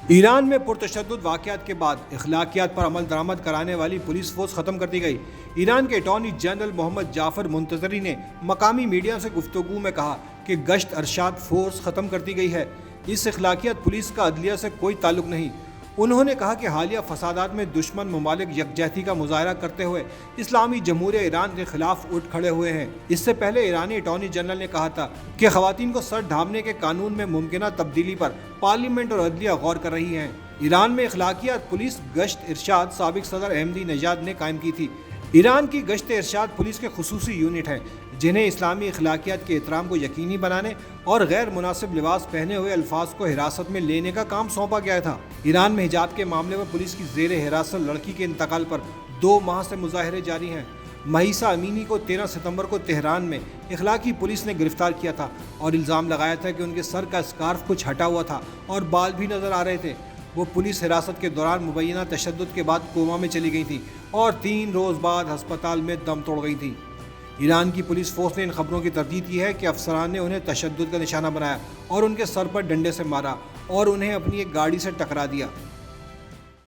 ایران میں پرتشدد واقعات کے بعد اخلاقیات پر عمل درآمد کرانے والی پولیس فورس ختم کر دی گئی۔ ایران کے اٹارنی جنرل محمد جعفر منتظری نے مقامی میڈیا سے گفتگو میں کہا کہ گشت ارشاد فورس ختم کر دی گئی ہے۔ اس اخلاقیات پولیس کا عدلیہ سے کوئی تعلق نہیں۔ انہوں نے کہا کہ حالیہ فسادات میں دشمن ممالک یکجہتی کا مظاہرہ کرتے ہوئے اسلامی جمہوریہ ایران کے خلاف اٹھ کھڑے ہوئے ہیں۔ اس سے پہلے ایرانی اٹارنی جنرل نے کہا تھا کہ خواتین کو سر ڈھانپنے کے قانون میں ممکنہ تبدیلی پر پارلیمنٹ اور عدلیہ غور کر رہی ہیں۔ ایران میں اخلاقیات پولیس گشت ارشاد سابق صدر احمدی نژاد نے قائم کی تھی۔ ایران کی گشت ارشاد پولیس کے خصوصی یونٹ ہیں جنہیں اسلامی اخلاقیات کے احترام کو یقینی بنانے اور غیر مناسب لباس پہنے ہوئے الفاظ کو حراست میں لینے کا کام سونپا گیا تھا۔ ایران میں حجاب کے معاملے میں پولیس کی زیر حراست لڑکی کے انتقال پر 2 ماہ سے مظاہرے جاری ہیں۔ مہیسہ امینی کو 13 ستمبر کو تہران میں اخلاقی پولیس نے گرفتار کیا تھا اور الزام لگایا تھا کہ ان کے سر کا اسکارف کچھ ہٹا ہوا تھا اور بال بھی نظر آ رہے تھے۔ وہ پولیس حراست کے دوران مبینہ تشدد کے بعد کوما میں چلی گئی تھیں اور 3 روز بعد ہسپتال میں دم توڑ گئی تھیں۔ ایران کی پولیس فورس نے ان خبروں کی تردید کی ہے کہ افسران نے انہیں تشدد کا نشانہ بنایا اور ان کے سر پر ڈنڈے سے مارا اور انہیں اپنی ایک گاڑی سے ٹکرا دیا۔